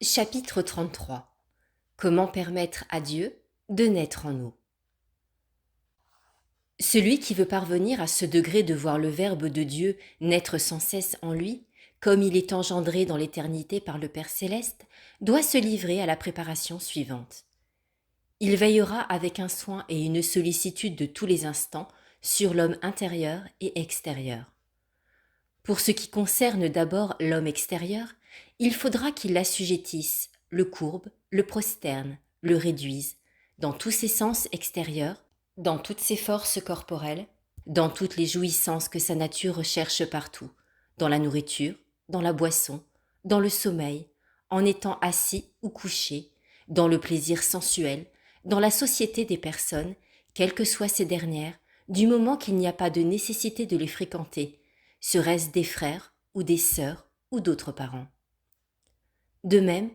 Chapitre 33. Comment permettre à Dieu de naître en nous? Celui qui veut parvenir à ce degré de voir le Verbe de Dieu naître sans cesse en lui, comme il est engendré dans l'éternité par le Père céleste, doit se livrer à la préparation suivante. Il veillera avec un soin et une sollicitude de tous les instants sur l'homme intérieur et extérieur. Pour ce qui concerne d'abord l'homme extérieur, il faudra qu'il l'assujettisse, le courbe, le prosterne, le réduise, dans tous ses sens extérieurs, dans toutes ses forces corporelles, dans toutes les jouissances que sa nature recherche partout, dans la nourriture, dans la boisson, dans le sommeil, en étant assis ou couché, dans le plaisir sensuel, dans la société des personnes, quelles que soient ces dernières, du moment qu'il n'y a pas de nécessité de les fréquenter, serait-ce des frères ou des sœurs ou d'autres parents. De même,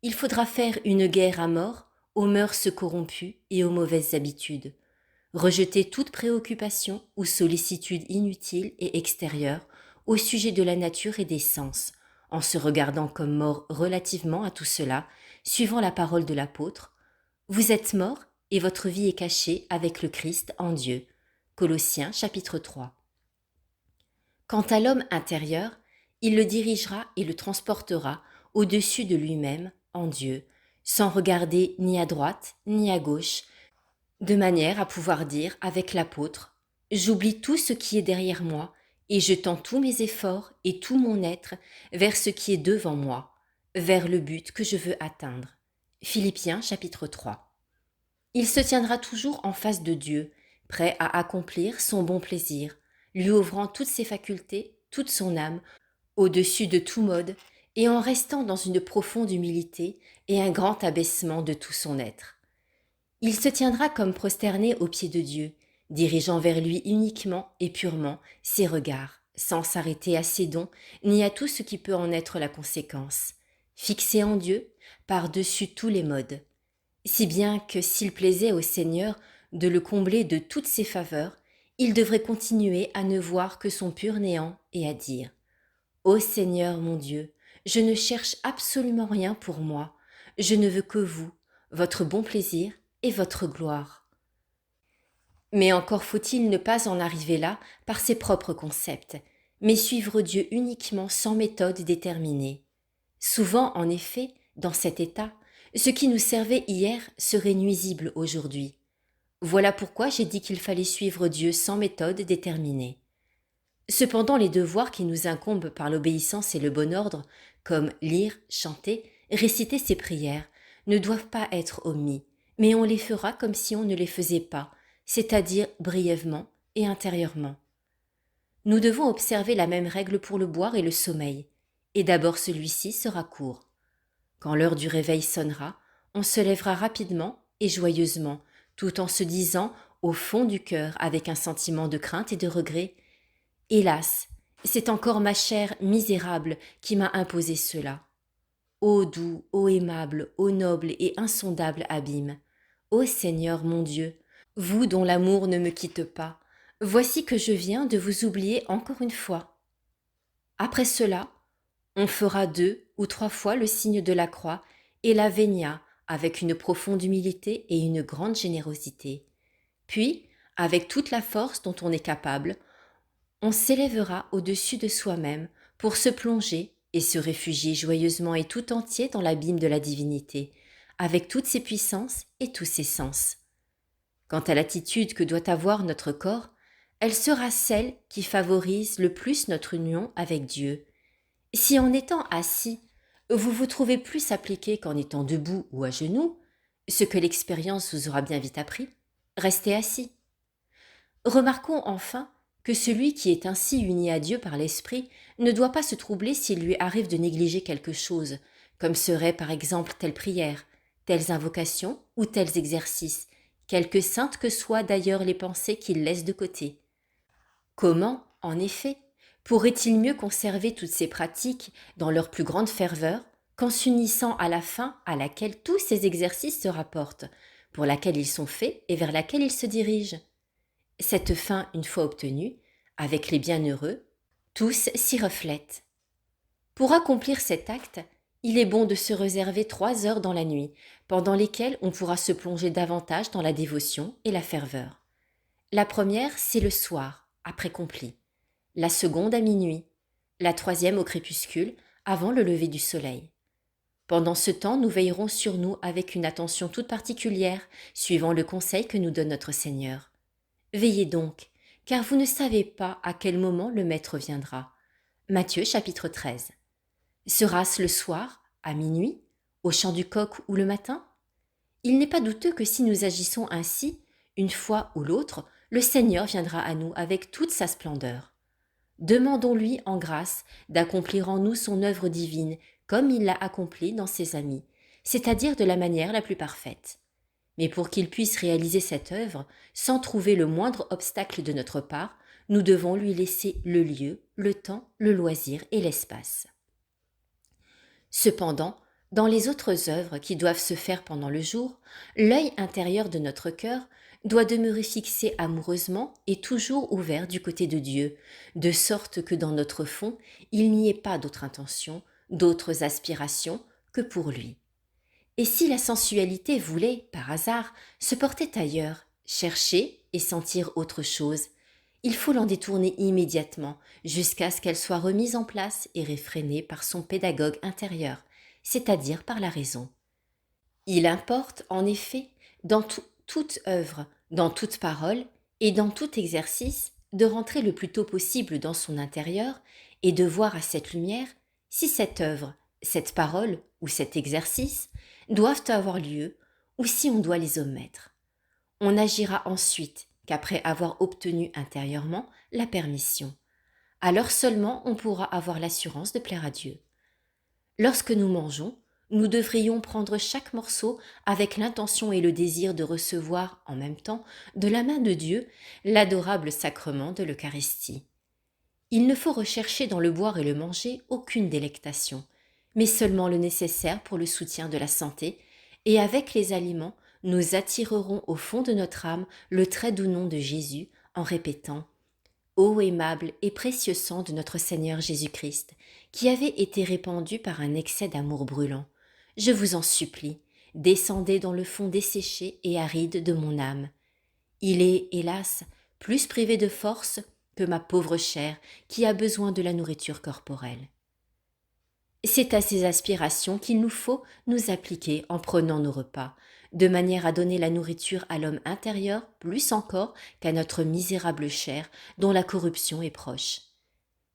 il faudra faire une guerre à mort aux mœurs corrompues et aux mauvaises habitudes, rejeter toute préoccupation ou sollicitude inutile et extérieure au sujet de la nature et des sens, en se regardant comme mort relativement à tout cela, suivant la parole de l'apôtre. Vous êtes morts et votre vie est cachée avec le Christ en Dieu. Colossiens chapitre 3. Quant à l'homme intérieur, il le dirigera et le transportera au-dessus de lui-même, en Dieu, sans regarder ni à droite ni à gauche, de manière à pouvoir dire avec l'apôtre « J'oublie tout ce qui est derrière moi, et je tends tous mes efforts et tout mon être vers ce qui est devant moi, vers le but que je veux atteindre. » Philippiens chapitre 3. Il se tiendra toujours en face de Dieu, prêt à accomplir son bon plaisir, lui ouvrant toutes ses facultés, toute son âme, au-dessus de tout mode, et en restant dans une profonde humilité et un grand abaissement de tout son être. Il se tiendra comme prosterné aux pieds de Dieu, dirigeant vers lui uniquement et purement ses regards, sans s'arrêter à ses dons, ni à tout ce qui peut en être la conséquence, fixé en Dieu, par-dessus tous les modes. Si bien que s'il plaisait au Seigneur de le combler de toutes ses faveurs, il devrait continuer à ne voir que son pur néant et à dire « Ô Seigneur mon Dieu, je ne cherche absolument rien pour moi, je ne veux que vous, votre bon plaisir et votre gloire. » Mais encore faut-il ne pas en arriver là par ses propres concepts, mais suivre Dieu uniquement sans méthode déterminée. Souvent, en effet, dans cet état, ce qui nous servait hier serait nuisible aujourd'hui. Voilà pourquoi j'ai dit qu'il fallait suivre Dieu sans méthode déterminée. Cependant, les devoirs qui nous incombent par l'obéissance et le bon ordre, comme lire, chanter, réciter ses prières, ne doivent pas être omis, mais on les fera comme si on ne les faisait pas, c'est-à-dire brièvement et intérieurement. Nous devons observer la même règle pour le boire et le sommeil, et d'abord celui-ci sera court. Quand l'heure du réveil sonnera, on se lèvera rapidement et joyeusement, tout en se disant, au fond du cœur, avec un sentiment de crainte et de regret, « Hélas, c'est encore ma chair misérable qui m'a imposé cela. Ô doux, ô aimable, ô noble et insondable abîme, ô Seigneur mon Dieu, vous dont l'amour ne me quitte pas, voici que je viens de vous oublier encore une fois. » Après cela, on fera 2 ou 3 fois le signe de la croix et la venia avec une profonde humilité et une grande générosité. Puis, avec toute la force dont on est capable, on s'élèvera au-dessus de soi-même pour se plonger et se réfugier joyeusement et tout entier dans l'abîme de la divinité, avec toutes ses puissances et tous ses sens. Quant à l'attitude que doit avoir notre corps, elle sera celle qui favorise le plus notre union avec Dieu. Si en étant assis, vous vous trouvez plus appliqué qu'en étant debout ou à genoux, ce que l'expérience vous aura bien vite appris, restez assis. Remarquons enfin que celui qui est ainsi uni à Dieu par l'Esprit ne doit pas se troubler s'il lui arrive de négliger quelque chose, comme serait par exemple telle prière, telles invocations ou tels exercices, quelque saintes que soient d'ailleurs les pensées qu'il laisse de côté. Comment, en effet, pourrait-il mieux conserver toutes ces pratiques dans leur plus grande ferveur qu'en s'unissant à la fin à laquelle tous ces exercices se rapportent, pour laquelle ils sont faits et vers laquelle ils se dirigent? Cette fin, une fois obtenue, avec les bienheureux, tous s'y reflètent. Pour accomplir cet acte, Il est bon de se réserver 3 heures dans la nuit, pendant lesquelles on pourra se plonger davantage dans la dévotion et la ferveur. La première, c'est le soir, après complis. La seconde à minuit. La troisième au crépuscule, avant le lever du soleil. Pendant ce temps, nous veillerons sur nous avec une attention toute particulière, suivant le conseil que nous donne notre Seigneur. Veillez donc, car vous ne savez pas à quel moment le Maître viendra. Matthieu chapitre 13. Sera-ce le soir, à minuit, au chant du coq ou le matin? Il n'est pas douteux que si nous agissons ainsi, une fois ou l'autre, le Seigneur viendra à nous avec toute sa splendeur. Demandons-lui en grâce d'accomplir en nous son œuvre divine comme il l'a accomplie dans ses amis, c'est-à-dire de la manière la plus parfaite. Mais pour qu'il puisse réaliser cette œuvre, sans trouver le moindre obstacle de notre part, nous devons lui laisser le lieu, le temps, le loisir et l'espace. Cependant, dans les autres œuvres qui doivent se faire pendant le jour, l'œil intérieur de notre cœur doit demeurer fixé amoureusement et toujours ouvert du côté de Dieu, de sorte que dans notre fond, il n'y ait pas d'autre intention, d'autres aspirations que pour lui. Et si la sensualité voulait, par hasard, se porter ailleurs, chercher et sentir autre chose, il faut l'en détourner immédiatement jusqu'à ce qu'elle soit remise en place et réfrénée par son pédagogue intérieur, c'est-à-dire par la raison. Il importe, en effet, dans toute œuvre, dans toute parole et dans tout exercice, de rentrer le plus tôt possible dans son intérieur et de voir à cette lumière si cette œuvre, cette parole ou cet exercice doivent avoir lieu ou si on doit les omettre. On n'agira ensuite qu'après avoir obtenu intérieurement la permission. Alors seulement on pourra avoir l'assurance de plaire à Dieu. Lorsque nous mangeons, nous devrions prendre chaque morceau avec l'intention et le désir de recevoir en même temps de la main de Dieu l'adorable sacrement de l'Eucharistie. Il ne faut rechercher dans le boire et le manger aucune délectation, mais seulement le nécessaire pour le soutien de la santé, et avec les aliments, nous attirerons au fond de notre âme le très doux nom de Jésus en répétant « Ô aimable et précieux sang de notre Seigneur Jésus-Christ, qui avait été répandu par un excès d'amour brûlant, je vous en supplie, descendez dans le fond desséché et aride de mon âme. Il est, hélas, plus privé de force que ma pauvre chair qui a besoin de la nourriture corporelle. » C'est à ces aspirations qu'il nous faut nous appliquer en prenant nos repas, de manière à donner la nourriture à l'homme intérieur plus encore qu'à notre misérable chair dont la corruption est proche.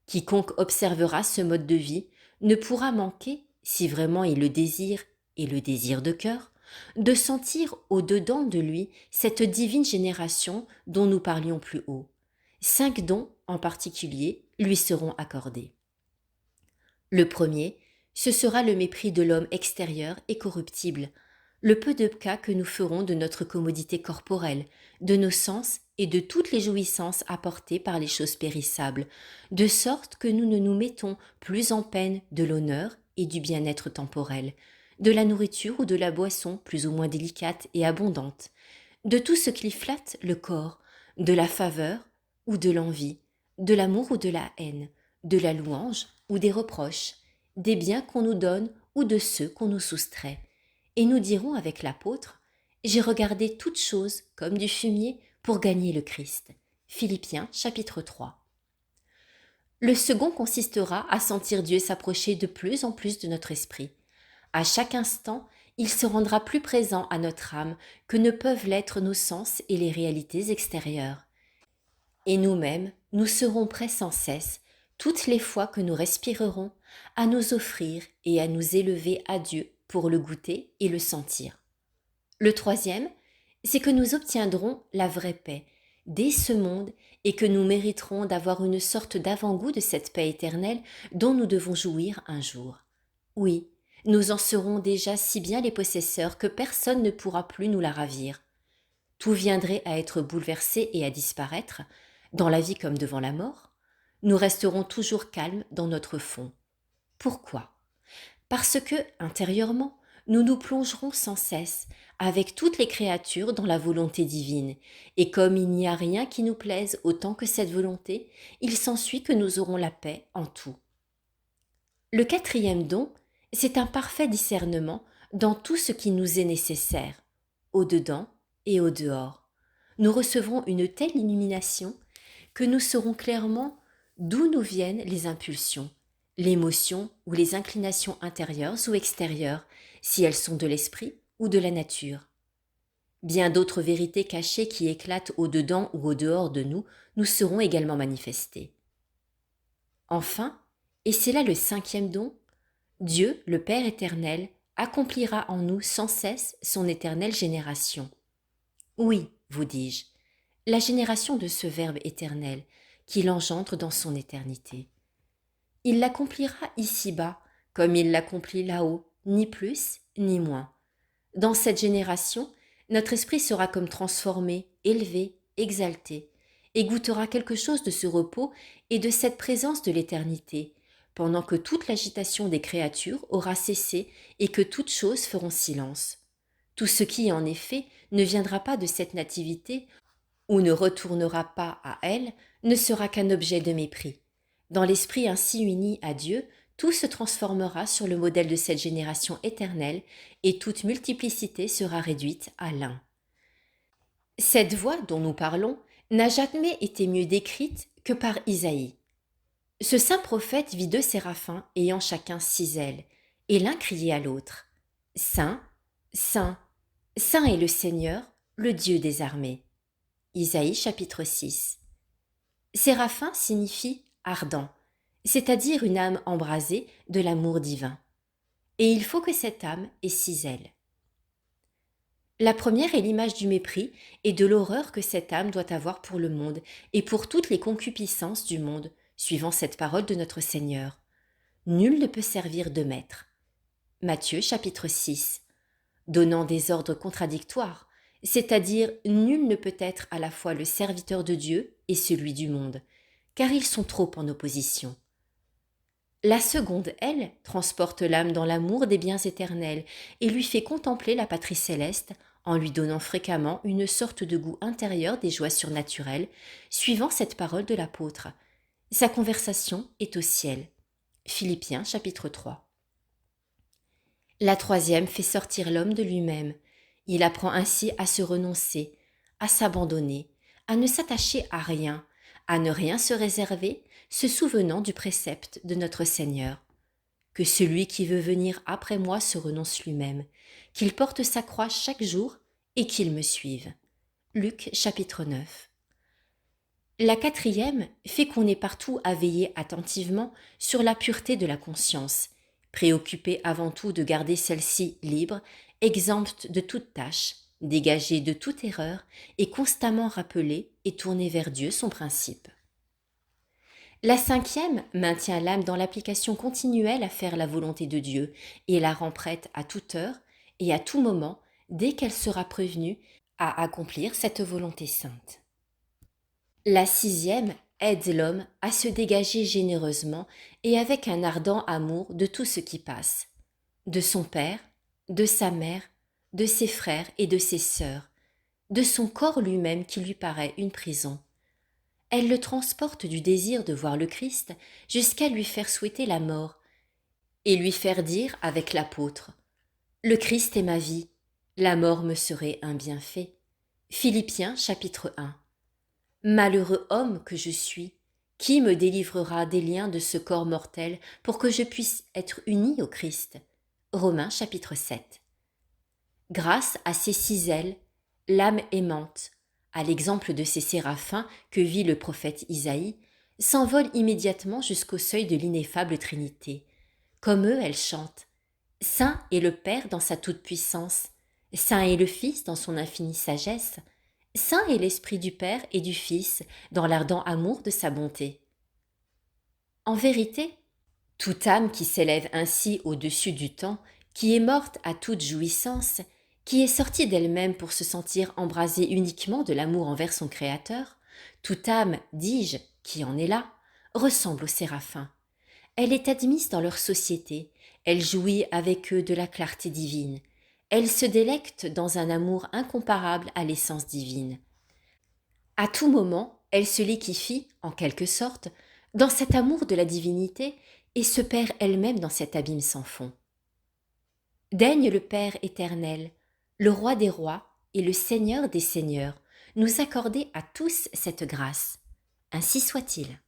Quiconque observera ce mode de vie ne pourra manquer, si vraiment il le désire et le désir de cœur, de sentir au-dedans de lui cette divine génération dont nous parlions plus haut. 5 dons en particulier lui seront accordés. Le premier, ce sera le mépris de l'homme extérieur et corruptible, le peu de cas que nous ferons de notre commodité corporelle, de nos sens et de toutes les jouissances apportées par les choses périssables, de sorte que nous ne nous mettons plus en peine de l'honneur et du bien-être temporel, de la nourriture ou de la boisson plus ou moins délicate et abondante, de tout ce qui flatte le corps, de la faveur ou de l'envie, de l'amour ou de la haine, de la louange ou des reproches, des biens qu'on nous donne ou de ceux qu'on nous soustrait. Et nous dirons avec l'apôtre, « J'ai regardé toutes choses comme du fumier pour gagner le Christ. » Philippiens chapitre 3. Le second consistera à sentir Dieu s'approcher de plus en plus de notre esprit. À chaque instant, il se rendra plus présent à notre âme que ne peuvent l'être nos sens et les réalités extérieures. Et nous-mêmes, nous serons prêts sans cesse, toutes les fois que nous respirerons, à nous offrir et à nous élever à Dieu pour le goûter et le sentir. Le troisième, c'est que nous obtiendrons la vraie paix dès ce monde et que nous mériterons d'avoir une sorte d'avant-goût de cette paix éternelle dont nous devons jouir un jour. Oui, nous en serons déjà si bien les possesseurs que personne ne pourra plus nous la ravir. Tout viendrait à être bouleversé et à disparaître, dans la vie comme devant la mort. Nous resterons toujours calmes dans notre fond. Pourquoi ? Parce que, intérieurement, nous nous plongerons sans cesse, avec toutes les créatures dans la volonté divine, et comme il n'y a rien qui nous plaise autant que cette volonté, il s'ensuit que nous aurons la paix en tout. Le quatrième don C'est un parfait discernement dans tout ce qui nous est nécessaire, au-dedans et au-dehors. Nous recevrons une telle illumination que nous saurons clairement d'où nous viennent les impulsions, l'émotion ou les inclinations intérieures ou extérieures, si elles sont de l'esprit ou de la nature. Bien d'autres vérités cachées qui éclatent au-dedans ou au-dehors de nous nous seront également manifestées. Enfin, et c'est là le cinquième don, Dieu, le Père éternel, accomplira en nous sans cesse son éternelle génération. Oui, vous dis-je, la génération de ce Verbe éternel qu'il engendre dans son éternité. Il l'accomplira ici-bas, comme il l'accomplit là-haut, ni plus ni moins. Dans cette génération, notre esprit sera comme transformé, élevé, exalté, et goûtera quelque chose de ce repos et de cette présence de l'éternité, pendant que toute l'agitation des créatures aura cessé et que toutes choses feront silence. Tout ce qui, en effet, ne viendra pas de cette nativité ou ne retournera pas à elle ne sera qu'un objet de mépris. Dans l'esprit ainsi uni à Dieu, tout se transformera sur le modèle de cette génération éternelle et toute multiplicité sera réduite à l'un. Cette voix dont nous parlons n'a jamais été mieux décrite que par Isaïe. Ce saint prophète vit deux séraphins ayant chacun 6 ailes, et l'un criait à l'autre « Saint, Saint, Saint est le Seigneur, le Dieu des armées ». Isaïe chapitre 6. Séraphin signifie ardent, c'est-à-dire une âme embrasée de l'amour divin. Et il faut que cette âme ait 6 ailes. La première est l'image du mépris et de l'horreur que cette âme doit avoir pour le monde et pour toutes les concupiscences du monde, suivant cette parole de notre Seigneur. Nul ne peut servir de maître. Matthieu chapitre 6. Donnant des ordres contradictoires, c'est-à-dire nul ne peut être à la fois le serviteur de Dieu et celui du monde, car ils sont trop en opposition. La seconde, elle, transporte l'âme dans l'amour des biens éternels et lui fait contempler la patrie céleste en lui donnant fréquemment une sorte de goût intérieur des joies surnaturelles, suivant cette parole de l'apôtre. Sa conversation est au ciel. Philippiens chapitre 3. La troisième fait sortir l'homme de lui-même. Il apprend ainsi à se renoncer, à s'abandonner, à ne s'attacher à rien, à ne rien se réserver, se souvenant du précepte de notre Seigneur. Que celui qui veut venir après moi se renonce lui-même, qu'il porte sa croix chaque jour et qu'il me suive. Luc chapitre 9. La quatrième fait qu'on est partout à veiller attentivement sur la pureté de la conscience, préoccupé avant tout de garder celle-ci libre, exempte de toute tâche, dégagée de toute erreur et constamment rappelée et tournée vers Dieu son principe. La cinquième maintient l'âme dans l'application continuelle à faire la volonté de Dieu et la rend prête à toute heure et à tout moment dès qu'elle sera prévenue à accomplir cette volonté sainte. La sixième aide l'homme à se dégager généreusement et avec un ardent amour de tout ce qui passe, de son père, de sa mère, de ses frères et de ses sœurs, de son corps lui-même qui lui paraît une prison. Elle le transporte du désir de voir le Christ jusqu'à lui faire souhaiter la mort et lui faire dire avec l'apôtre « Le Christ est ma vie, la mort me serait un bienfait ». Philippiens chapitre 1. Malheureux homme que je suis, qui me délivrera des liens de ce corps mortel pour que je puisse être uni au Christ? Romains chapitre 7. Grâce à ces 6 ailes, l'âme aimante, à l'exemple de ces séraphins que vit le prophète Isaïe, s'envole immédiatement jusqu'au seuil de l'ineffable Trinité. Comme eux, elle chante « Saint est le Père dans sa toute-puissance, Saint est le Fils dans son infinie sagesse, Saint est l'Esprit du Père et du Fils dans l'ardent amour de sa bonté. » En vérité, toute âme qui s'élève ainsi au-dessus du temps, qui est morte à toute jouissance, qui est sortie d'elle-même pour se sentir embrasée uniquement de l'amour envers son Créateur, toute âme, dis-je, qui en est là, ressemble aux séraphins. Elle est admise dans leur société, elle jouit avec eux de la clarté divine, elle se délecte dans un amour incomparable à l'essence divine. À tout moment, elle se liquéfie, en quelque sorte, dans cet amour de la divinité et se perd elle-même dans cet abîme sans fond. Daigne le Père éternel, le Roi des rois et le Seigneur des seigneurs, nous accorder à tous cette grâce. Ainsi soit-il.